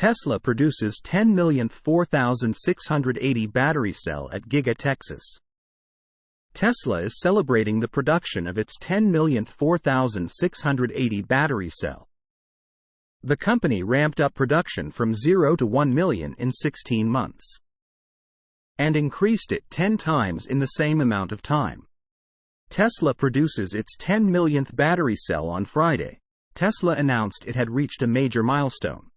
Tesla produces 10,004,680 battery cell at Giga Texas. Tesla is celebrating the production of its 10,004,680 battery cell. The company ramped up production from 0 to 1 million in 16 months. And increased it 10 times in the same amount of time. Tesla produces its 10 millionth battery cell on Friday. Tesla announced it had reached a major milestone.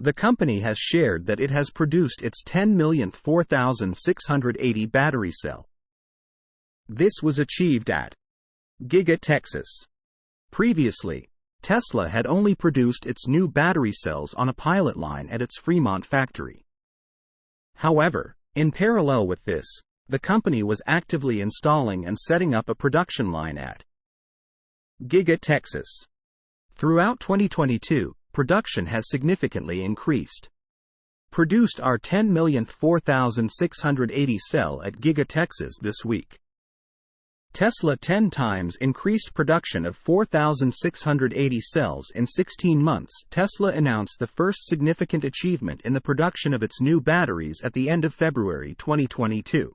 The company has shared that it has produced its 10 millionth 4,680 battery cell. This was achieved at Giga Texas. Previously, Tesla had only produced its new battery cells on a pilot line at its Fremont factory. However, in parallel with this, the company was actively installing and setting up a production line at Giga Texas. Throughout 2022, production has significantly increased. Produced our 10 millionth 4,680 cell at Giga Texas this week. Tesla 10 times increased production of 4,680 cells in 16 months. Tesla announced the first significant achievement in the production of its new batteries at the end of February 2022.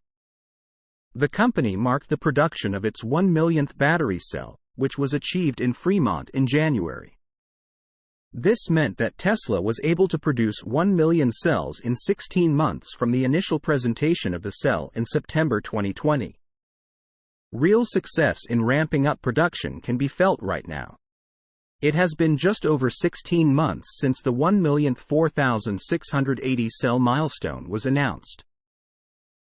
The company marked the production of its 1 millionth battery cell, which was achieved in Fremont in January. This meant that Tesla was able to produce 1 million cells in 16 months from the initial presentation of the cell in September 2020. Real success in ramping up production can be felt right now. It has been just over 16 months since the 1 millionth 4,680 cell milestone was announced.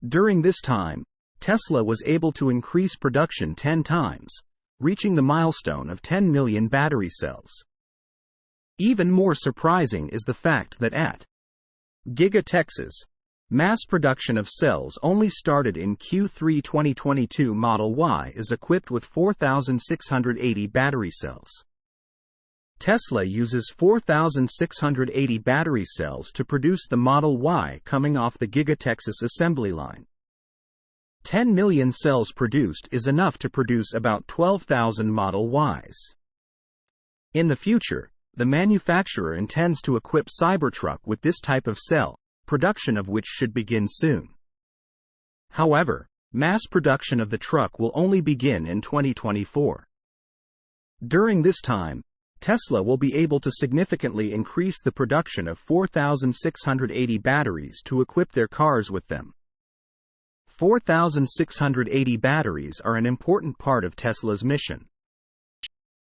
During this time, Tesla was able to increase production 10 times, reaching the milestone of 10 million battery cells. Even more surprising is the fact that at Giga Texas, mass production of cells only started in Q3 2022. Model Y is equipped with 4,680 battery cells. Tesla uses 4,680 battery cells to produce the Model Y coming off the Giga Texas assembly line. 10 million cells produced is enough to produce about 12,000 Model Ys. In the future, the manufacturer intends to equip Cybertruck with this type of cell, production of which should begin soon. However, mass production of the truck will only begin in 2024. During this time, Tesla will be able to significantly increase the production of 4,680 batteries to equip their cars with them. 4,680 batteries are an important part of Tesla's mission.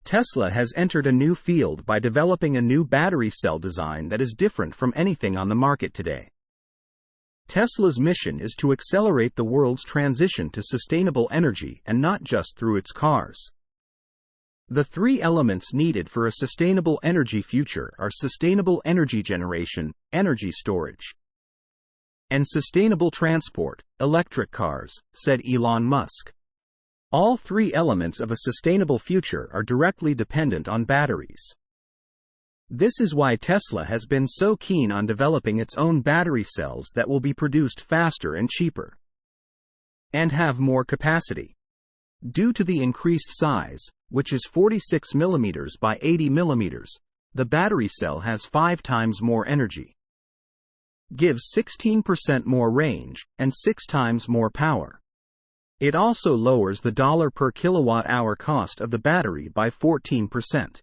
Tesla has entered a new field by developing a new battery cell design that is different from anything on the market today. Tesla's mission is to accelerate the world's transition to sustainable energy, and not just through its cars. The three elements needed for a sustainable energy future are sustainable energy generation, energy storage, and sustainable transport, electric cars, said Elon Musk. All three elements of a sustainable future are directly dependent on batteries. This is why Tesla has been so keen on developing its own battery cells that will be produced faster and cheaper, and have more capacity. Due to the increased size, which is 46 mm by 80 mm, the battery cell has 5 times more energy, gives 16% more range, and 6 times more power. It also lowers the $ per kilowatt-hour cost of the battery by 14%.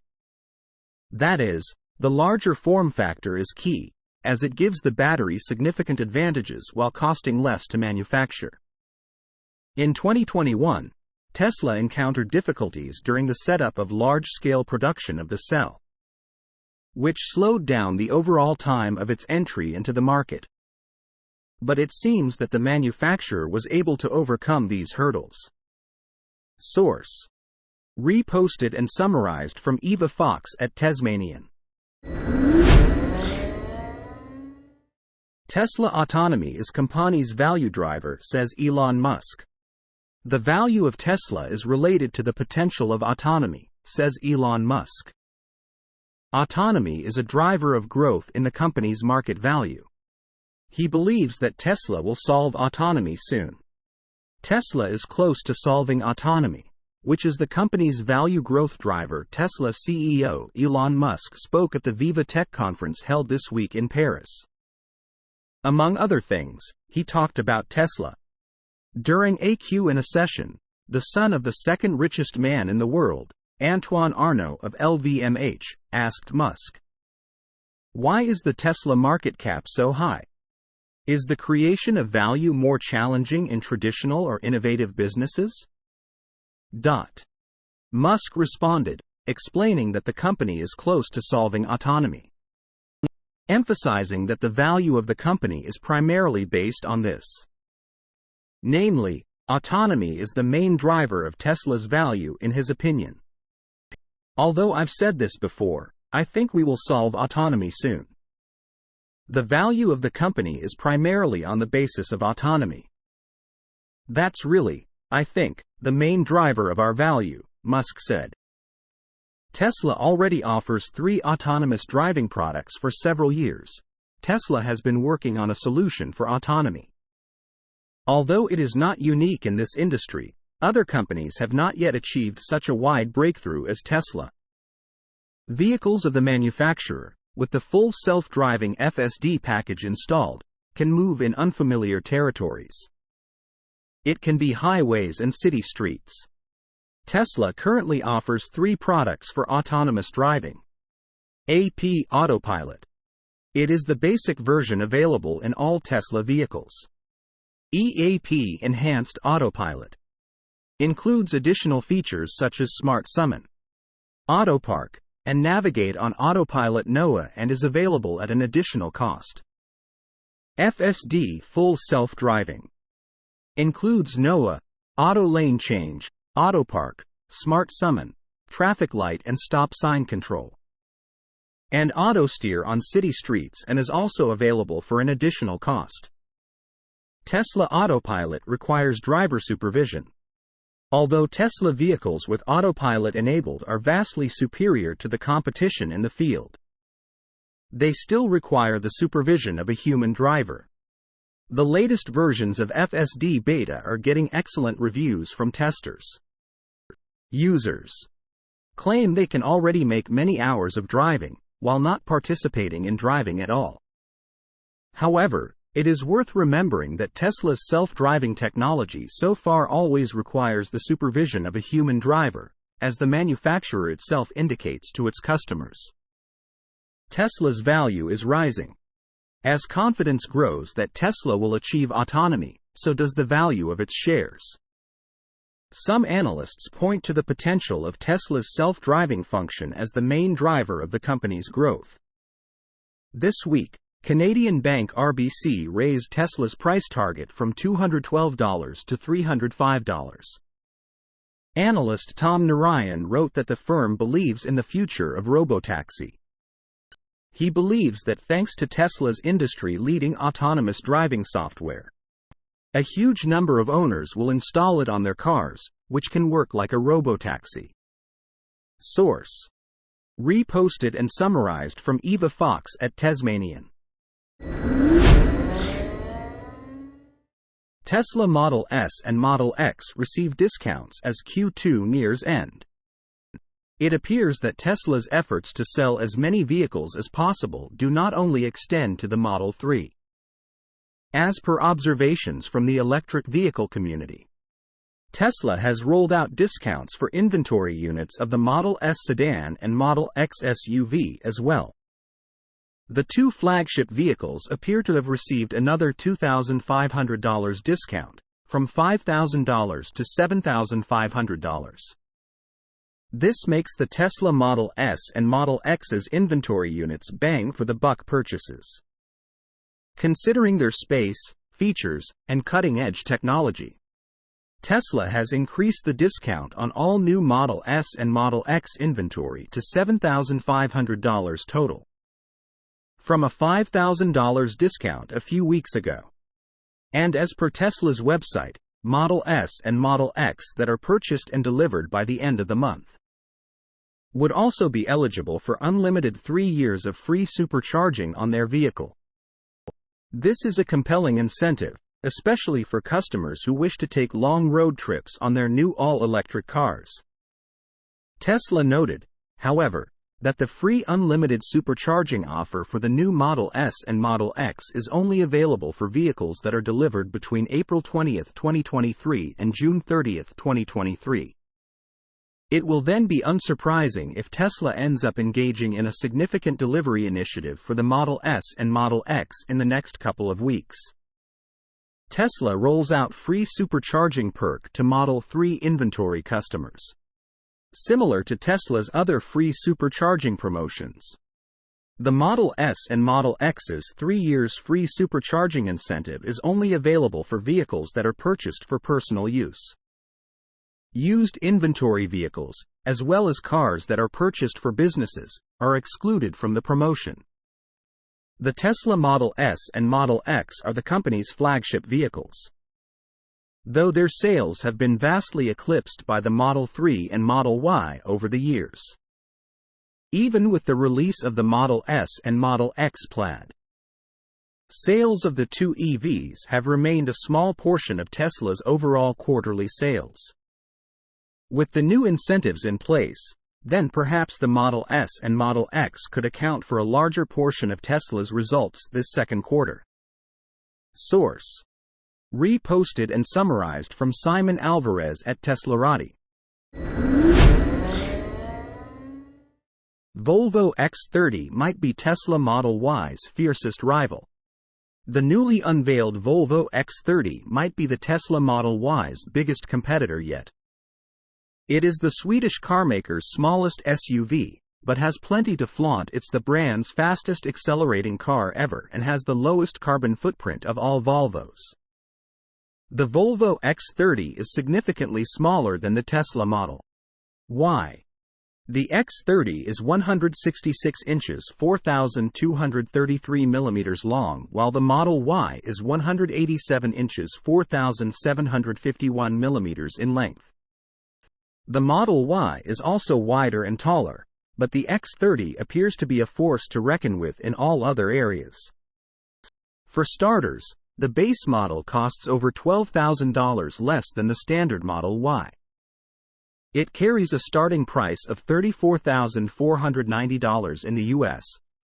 That is, the larger form factor is key, as it gives the battery significant advantages while costing less to manufacture. In 2021, Tesla encountered difficulties during the setup of large-scale production of the cell, which slowed down the overall time of its entry into the market. But it seems that the manufacturer was able to overcome these hurdles. Source: reposted and summarized from Eva Fox at Tesmanian. Tesla autonomy is company's value driver, says Elon Musk. The value of Tesla is related to the potential of autonomy, says Elon Musk. Autonomy is a driver of growth in the company's market value. He believes that Tesla will solve autonomy soon. Tesla is close to solving autonomy. which is the company's value growth driver. Tesla CEO Elon Musk spoke at the Viva Tech conference held this week in Paris. Among other things, he talked about Tesla. During a Q&A session, the son of the second richest man in the world, Antoine Arnault of LVMH, asked Musk, "Why is the Tesla market cap so high? Is the creation of value more challenging in traditional or innovative businesses?" Musk responded, explaining that the company is close to solving autonomy, emphasizing that the value of the company is primarily based on this. Namely, autonomy is the main driver of Tesla's value in his opinion. "Although I've said this before, I think we will solve autonomy soon. The value of the company is primarily on the basis of autonomy. That's really, I think, the main driver of our value," Musk said. Tesla already offers 3 autonomous driving products for several years. Tesla has been working on a solution for autonomy. Although it is not unique in this industry, other companies have not yet achieved such a wide breakthrough as Tesla. Vehicles of the manufacturer, with the full self-driving FSD package installed, can move in unfamiliar territories. It can be highways and city streets. Tesla currently offers 3 products for autonomous driving. AP Autopilot. It is the basic version available in all Tesla vehicles. EAP Enhanced Autopilot includes additional features such as Smart Summon, Autopark, and Navigate on Autopilot NOAA and is available at an additional cost. FSD Full Self-Driving includes NOAA, Auto Lane Change, Autopark, Smart Summon, Traffic Light and Stop Sign Control, and Auto Steer on city streets and is also available for an additional cost. Tesla Autopilot requires driver supervision. Although Tesla vehicles with autopilot enabled are vastly superior to the competition in the field, they still require the supervision of a human driver. The latest versions of FSD Beta are getting excellent reviews from testers. Users claim they can already make many hours of driving, while not participating in driving at all. However, it is worth remembering that Tesla's self-driving technology so far always requires the supervision of a human driver, as the manufacturer itself indicates to its customers. Tesla's value is rising. As confidence grows that Tesla will achieve autonomy, so does the value of its shares. Some analysts point to the potential of Tesla's self-driving function as the main driver of the company's growth. This week, Canadian bank RBC raised Tesla's price target from $212 to $305. Analyst Tom Narayan wrote that the firm believes in the future of robotaxi. He believes that thanks to Tesla's industry-leading autonomous driving software, a huge number of owners will install it on their cars, which can work like a robotaxi. Source: reposted and summarized from Eva Fox at Tasmanian. Tesla Model S and Model X receive discounts as Q2 nears end. It appears that Tesla's efforts to sell as many vehicles as possible do not only extend to the Model 3. As per observations from the electric vehicle community, Tesla has rolled out discounts for inventory units of the Model S sedan and Model X SUV as well. The 2 flagship vehicles appear to have received another $2,500 discount, from $5,000 to $7,500. This makes the Tesla Model S and Model X's inventory units bang for the buck purchases. Considering their space, features, and cutting-edge technology, Tesla has increased the discount on all new Model S and Model X inventory to $7,500 total, from a $5,000 discount a few weeks ago. And as per Tesla's website, Model S and Model X that are purchased and delivered by the end of the month would also be eligible for unlimited 3 years of free supercharging on their vehicle. This is a compelling incentive, especially for customers who wish to take long road trips on their new all-electric cars. Tesla noted, however, that the free unlimited supercharging offer for the new Model S and Model X is only available for vehicles that are delivered between April 20, 2023 and June 30, 2023. It will then be unsurprising if Tesla ends up engaging in a significant delivery initiative for the Model S and Model X in the next couple of weeks. Tesla rolls out free supercharging perk to Model 3 inventory customers, similar to Tesla's other free supercharging promotions. The Model S and Model X's 3 years free supercharging incentive is only available for vehicles that are purchased for personal use. Used inventory vehicles, as well as cars that are purchased for businesses, are excluded from the promotion. The Tesla Model S and Model X are the company's flagship vehicles, though their sales have been vastly eclipsed by the Model 3 and Model Y over the years. Even with the release of the Model S and Model X Plaid, sales of the two EVs have remained a small portion of Tesla's overall quarterly sales. With the new incentives in place, then perhaps the Model S and Model X could account for a larger portion of Tesla's results this second quarter. Source: reposted and summarized from Simon Alvarez at Teslarati. Volvo X30 might be Tesla Model Y's fiercest rival. The newly unveiled Volvo X30 might be the Tesla Model Y's biggest competitor yet. It is the Swedish carmaker's smallest SUV, but has plenty to flaunt. It's the brand's fastest accelerating car ever and has the lowest carbon footprint of all Volvos. The Volvo X30 is significantly smaller than the Tesla Model Y. The X30 is 166 inches (4,233 millimeters) long, while the Model Y is 187 inches (4,751 millimeters) in length. The Model Y is also wider and taller, but the X30 appears to be a force to reckon with in all other areas. For starters, the base model costs over $12,000 less than the standard Model Y. It carries a starting price of $34,490 in the US,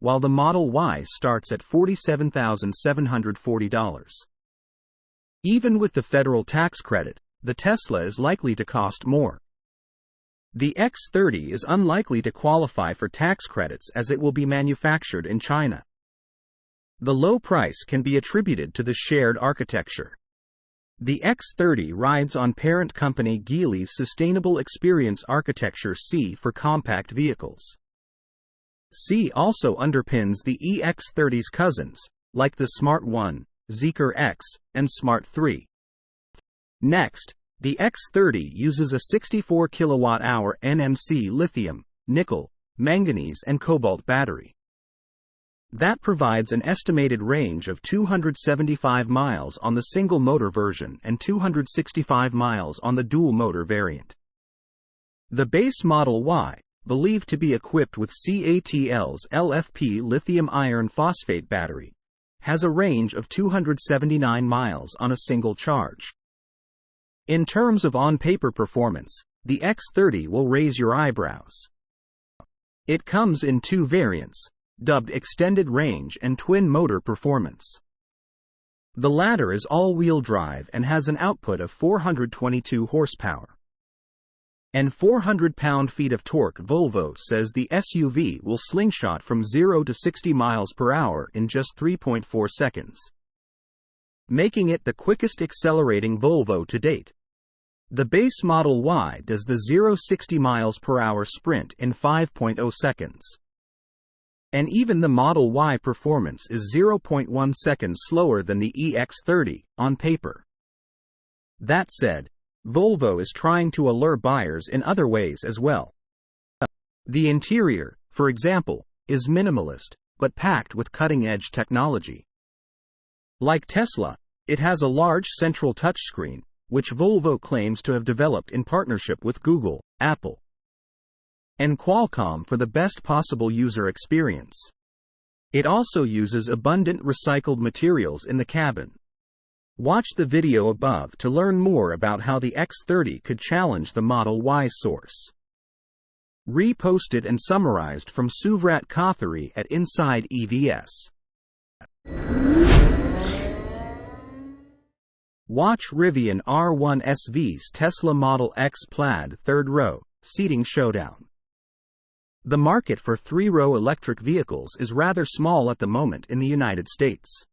while the Model Y starts at $47,740. Even with the federal tax credit, the Tesla is likely to cost more. The X30 is unlikely to qualify for tax credits as it will be manufactured in China. The low price can be attributed to the shared architecture. The X30 rides on parent company Geely's Sustainable Experience Architecture C for compact vehicles. C also underpins the EX30's cousins, like the Smart 1, Zeekr X, and Smart 3. Next, the X30 uses a 64 kWh NMC lithium, nickel, manganese and cobalt battery. That provides an estimated range of 275 miles on the single-motor version and 265 miles on the dual-motor variant. The base Model Y, believed to be equipped with CATL's LFP lithium iron phosphate battery, has a range of 279 miles on a single charge. In terms of on-paper performance, the X30 will raise your eyebrows. It comes in two variants, dubbed Extended Range and Twin Motor Performance. The latter is all-wheel drive and has an output of 422 horsepower and 400 pound-feet of torque. Volvo says the SUV will slingshot from 0 to 60 miles per hour in just 3.4 seconds, making it the quickest accelerating Volvo to date. The base Model Y does the 0-60 miles per hour sprint in 5.0 seconds. And even the Model Y performance is 0.1 seconds slower than the EX30, on paper. That said, Volvo is trying to allure buyers in other ways as well. The interior, for example, is minimalist, but packed with cutting-edge technology. Like Tesla, it has a large central touchscreen, which Volvo claims to have developed in partnership with Google, Apple, and Qualcomm for the best possible user experience. It also uses abundant recycled materials in the cabin, Watch the video above to learn more about how the X30 could challenge the Model Y source. Reposted and summarized from Suvrat Kothari at Inside EVS. Watch Rivian R1 SV's Tesla Model X Plaid third row seating showdown. The market for three-row electric vehicles is rather small at the moment in the United States.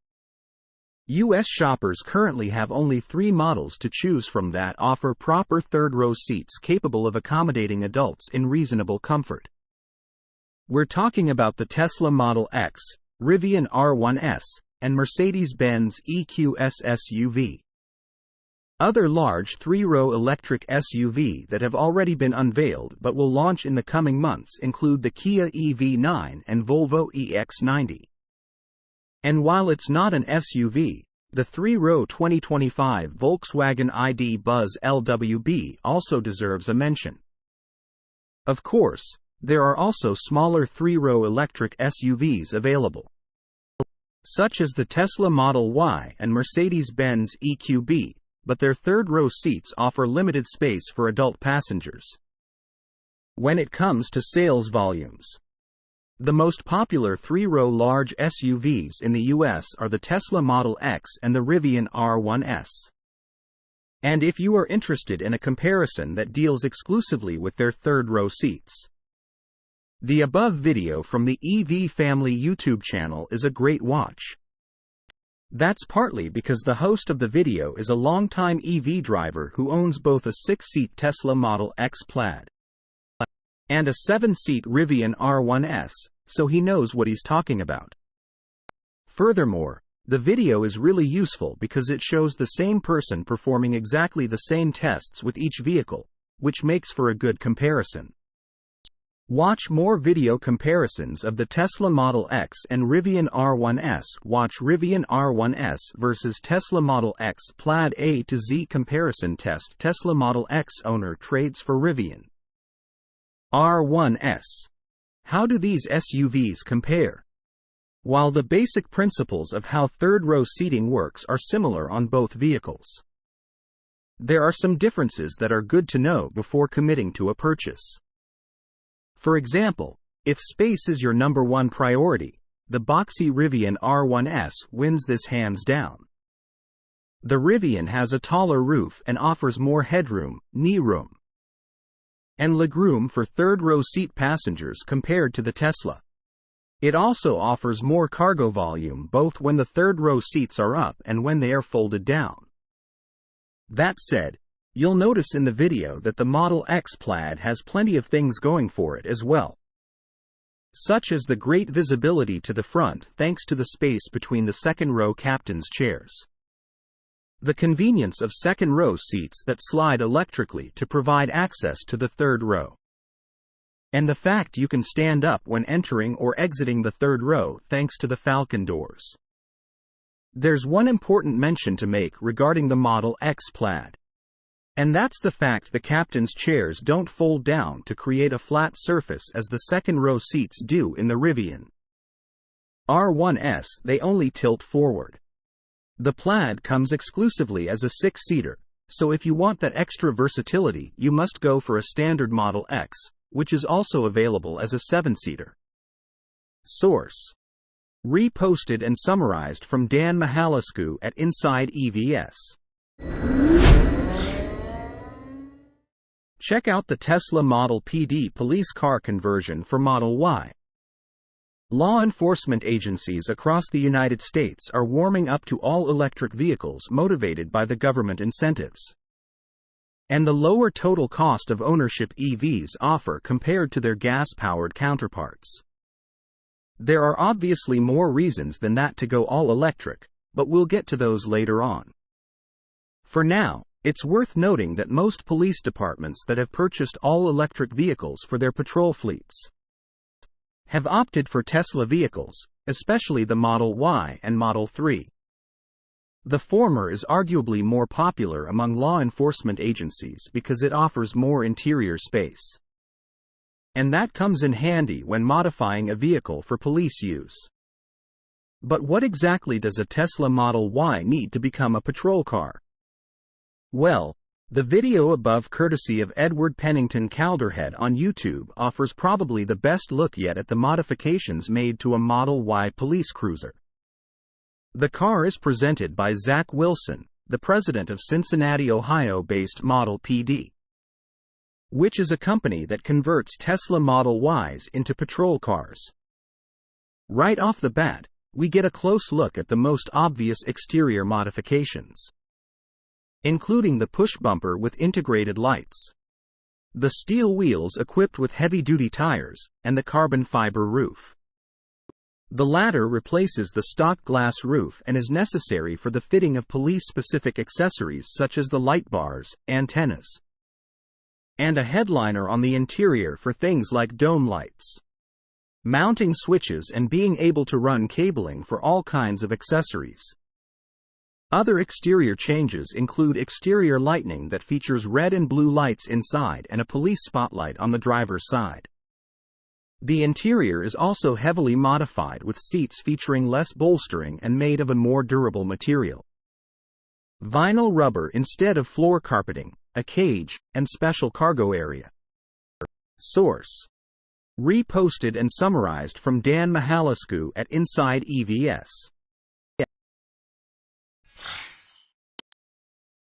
U.S. shoppers currently have only 3 models to choose from that offer proper third-row seats capable of accommodating adults in reasonable comfort. We're talking about the Tesla Model X, Rivian R1S, and Mercedes-Benz EQS SUV. Other large three-row electric SUV that have already been unveiled but will launch in the coming months include the Kia EV9 and Volvo EX90. And while it's not an SUV, the three-row 2025 Volkswagen ID Buzz LWB also deserves a mention. Of course, there are also smaller three-row electric SUVs available, such as the Tesla Model Y and Mercedes-Benz EQB, but their third-row seats offer limited space for adult passengers. When it comes to sales volumes, the most popular three-row large SUVs in the US are the Tesla Model X and the Rivian R1S. And if you are interested in a comparison that deals exclusively with their third-row seats, the above video from the EV Family YouTube channel is a great watch. That's partly because the host of the video is a longtime EV driver who owns both a 6-seat Tesla Model X Plaid and a 7-seat Rivian R1S, so he knows what he's talking about. Furthermore, the video is really useful because it shows the same person performing exactly the same tests with each vehicle, which makes for a good comparison. Watch more video comparisons of the Tesla Model X and Rivian R1S. Watch Rivian R1S versus Tesla Model X Plaid A to Z comparison test. Tesla Model X owner trades for Rivian R1S. How do these SUVs compare? While the basic principles of how third-row seating works are similar on both vehicles, there are some differences that are good to know before committing to a purchase. For example, if space is your number one priority, the boxy Rivian R1S wins this hands down. The Rivian has a taller roof and offers more headroom, knee room, and legroom for third-row seat passengers compared to the Tesla. It also offers more cargo volume both when the third-row seats are up and when they are folded down. That said, you'll notice in the video that the Model X Plaid has plenty of things going for it as well, such as the great visibility to the front thanks to the space between the second-row captain's chairs, the convenience of second-row seats that slide electrically to provide access to the third row, and the fact you can stand up when entering or exiting the third row thanks to the Falcon doors. There's one important mention to make regarding the Model X Plaid, and that's the fact the captain's chairs don't fold down to create a flat surface as the second-row seats do in the Rivian R1S. They only tilt forward. The Plaid comes exclusively as a 6-seater, so if you want that extra versatility, you must go for a standard Model X, which is also available as a 7-seater. Source: reposted and summarized from Dan Mihailescu at Inside EVS. Check out the Tesla Model PD police car conversion for Model Y. Law enforcement agencies across the United States are warming up to all-electric vehicles motivated by the government incentives and the lower total cost of ownership EVs offer compared to their gas-powered counterparts. There are obviously more reasons than that to go all-electric, but we'll get to those later on. For now, it's worth noting that most police departments that have purchased all-electric vehicles for their patrol fleets have opted for Tesla vehicles, especially the Model Y and Model 3. The former is arguably more popular among law enforcement agencies because it offers more interior space, and that comes in handy when modifying a vehicle for police use. But what exactly does a Tesla Model Y need to become a patrol car? Well, the video above, courtesy of Edward Pennington Calderhead on YouTube, offers probably the best look yet at the modifications made to a Model Y police cruiser. The car is presented by Zach Wilson, the president of Cincinnati, Ohio-based Model PD, which is a company that converts Tesla Model Ys into patrol cars. Right off the bat, we get a close look at the most obvious exterior modifications, including the push bumper with integrated lights, the steel wheels equipped with heavy-duty tires, and the carbon fiber roof. The latter replaces the stock glass roof and is necessary for the fitting of police-specific accessories such as the light bars, antennas, and a headliner on the interior for things like dome lights, mounting switches, and being able to run cabling for all kinds of accessories. Other exterior changes include exterior lighting that features red and blue lights inside and a police spotlight on the driver's side. The interior is also heavily modified with seats featuring less bolstering and made of a more durable material, vinyl rubber instead of floor carpeting, a cage, and special cargo area. Source: reposted and summarized from Dan Mihalescu at Inside EVS.